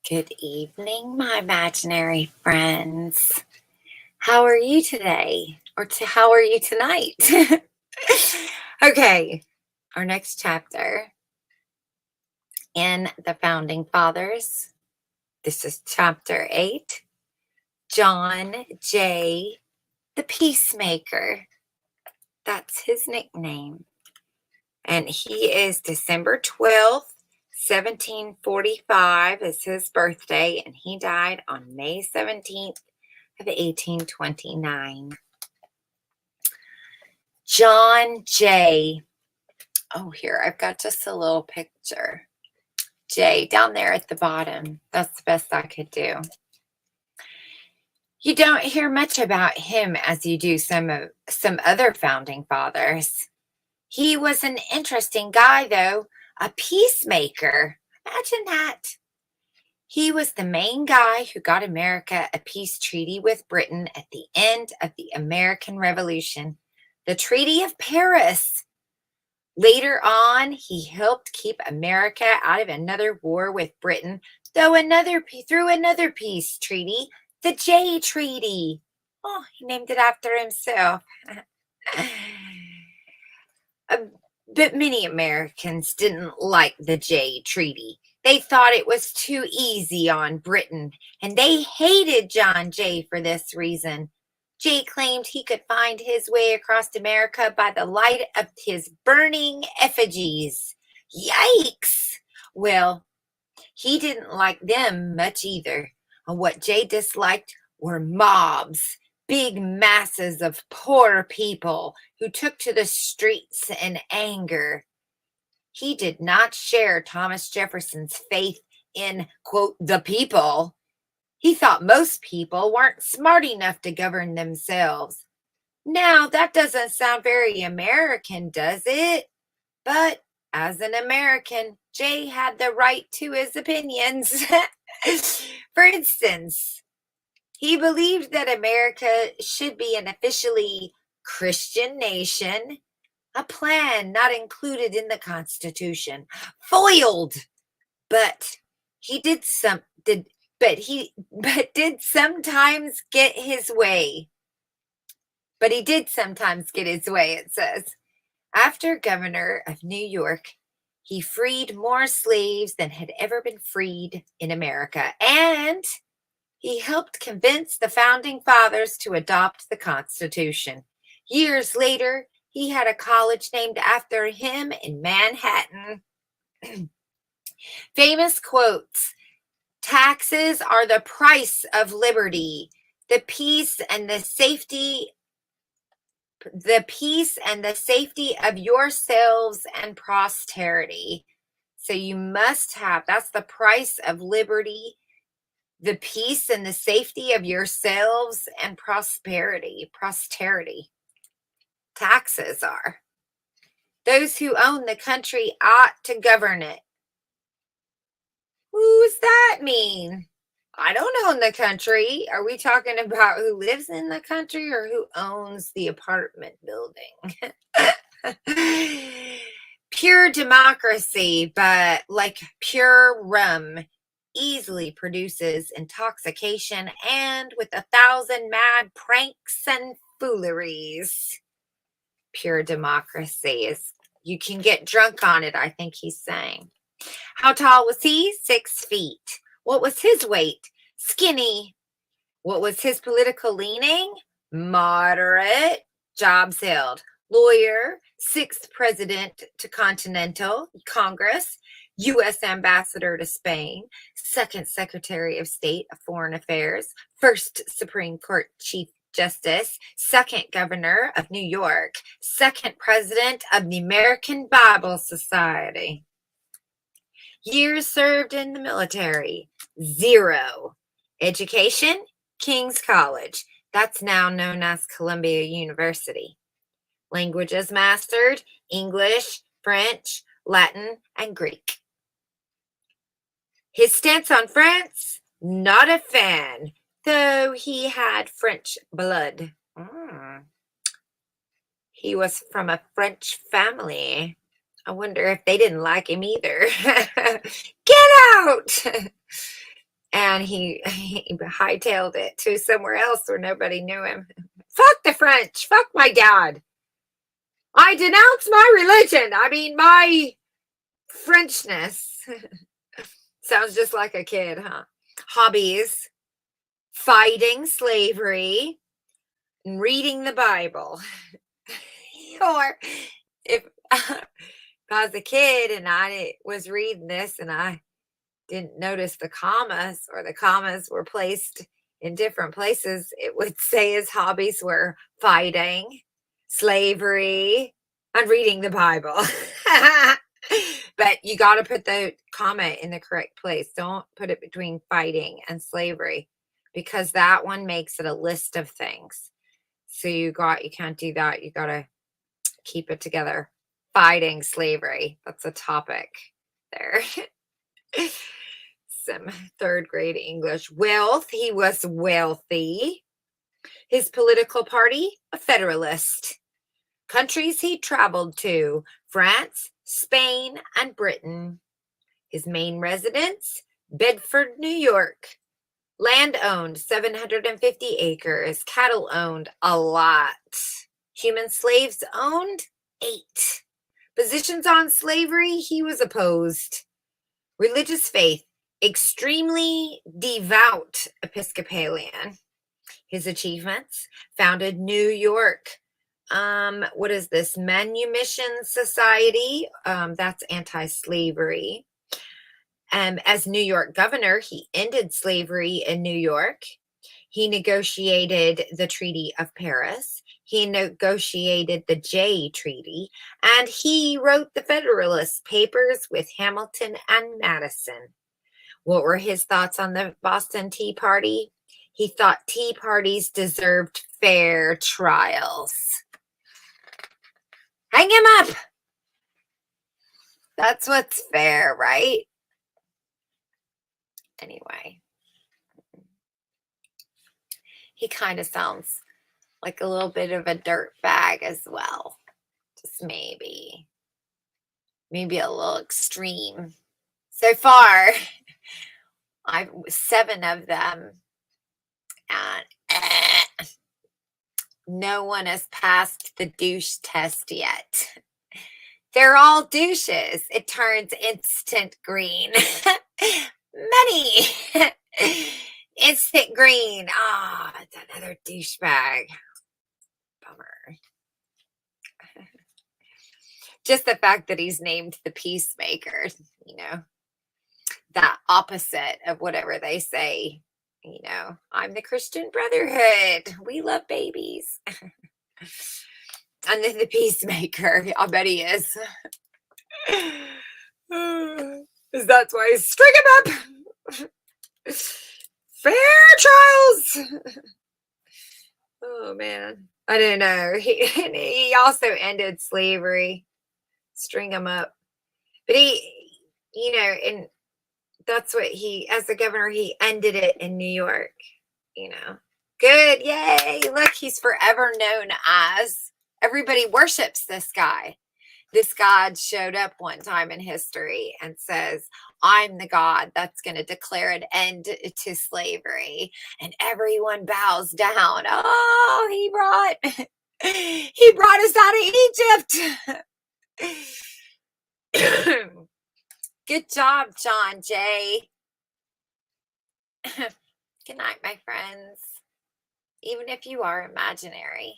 Good evening, my imaginary friends. How are you today? How are you tonight? Okay, our next chapter in the Founding Fathers. This is chapter 8. John Jay, the Peacemaker. That's his nickname. And he is December 12th, 1745 is his birthday, and he died on May 17th of 1829. John Jay. Oh, here, I've got just a little picture. Jay down there at the bottom. That's the best I could do. You don't hear much about him as you do some other founding fathers. He was an interesting guy, though, a peacemaker. Imagine that. He was the main guy who got America a peace treaty with Britain at the end of the American Revolution, the Treaty of Paris. Later on, he helped keep America out of another war with Britain through another peace treaty, the Jay Treaty. Oh, he named it after himself. But many Americans didn't like the Jay Treaty. They thought it was too easy on Britain, and they hated John Jay for this reason. Jay claimed he could find his way across America by the light of his burning effigies. Yikes! Well, he didn't like them much either. And what Jay disliked were mobs, big masses of poor people who took to the streets in anger. He did not share Thomas Jefferson's faith in, quote, the people. He thought most people weren't smart enough to govern themselves. Now, that doesn't sound very American, does it? But as an American, Jay had the right to his opinions. For instance, he believed that America should be an officially Christian nation, a plan not included in the Constitution. Foiled! But he did sometimes get his way. But he did sometimes get his way, it says. After governor of New York, he freed more slaves than had ever been freed in America, and he helped convince the founding fathers to adopt the Constitution. Years later, he had a college named after him in Manhattan. Famous quotes: "Taxes are the price of liberty. The peace and the safety of yourselves and posterity." So you must have, that's the price of liberty, the peace and the safety of yourselves and posterity. Taxes are. Those who own the country ought to govern it. Who's that mean? I don't own the country. Are we talking about who lives in the country or who owns the apartment building? Pure democracy, but like pure rum, easily produces intoxication and with 1,000 mad pranks and fooleries. Pure democracy is, you can get drunk on it, I think he's saying. How tall was he? 6 feet. What was his weight? Skinny. What was his political leaning? Moderate. Jobs held. Lawyer, 6th president to Continental Congress, U.S. ambassador to Spain, 2nd secretary of state of foreign affairs, 1st Supreme Court chief justice, 2nd governor of New York, 2nd president of the American Bible Society. Years served in the military, 0. Education, King's College. That's now known as Columbia University. Languages mastered, English, French, Latin, and Greek. His stance on France, not a fan, though he had French blood. He was from a French family. I wonder if they didn't like him either. Get out! And he hightailed it to somewhere else where nobody knew him. Fuck the French. Fuck my dad. I denounce my religion. I mean, my Frenchness. Sounds just like a kid, huh? Hobbies: fighting slavery and reading the Bible. Or if I was a kid and I was reading this and I didn't notice the commas, or the commas were placed in different places, it would say his hobbies were fighting, slavery, and reading the Bible. But you got to put the comma in the correct place. Don't put it between fighting and slavery, because that one makes it a list of things. So you can't do that. You got to keep it together. Fighting slavery. That's a topic there. Some third grade English. Wealth. He was wealthy. His political party, a Federalist. Countries he traveled to: France, Spain, and Britain. His main residence, Bedford, New York. Land owned, 750 acres. Cattle owned, a lot. Human slaves owned, 8. Positions on slavery, he was opposed. Religious faith, extremely devout Episcopalian. His achievements: founded New York. What is this? Manumission Society. That's anti-slavery. As New York governor, he ended slavery in New York. He negotiated the Treaty of Paris. He negotiated the Jay Treaty, and he wrote the Federalist Papers with Hamilton and Madison. What were his thoughts on the Boston Tea Party? He thought tea parties deserved fair trials. Hang him up. That's what's fair, right? Anyway, he kind of sounds like a little bit of a dirt bag as well. Just maybe a little extreme. So far, I've 7 of them, and no one has passed the douche test yet. They're all douches. It turns instant green. Money. Instant green. It's another douchebag. Bummer. Just the fact that he's named the Peacemaker, that opposite of whatever they say. I'm the Christian Brotherhood. We love babies. And then the Peacemaker. I bet he is. That's why he's string him up. Fair trials. Oh, man. I don't know. He also ended slavery. String him up. But and that's what as a governor, he ended it in New York. Good. Yay. Look, he's forever known as. Everybody worships this guy. This God showed up one time in history and says, I'm the God that's going to declare an end to slavery. And everyone bows down. Oh, he brought us out of Egypt. Good job, John Jay. Good night, my friends. Even if you are imaginary.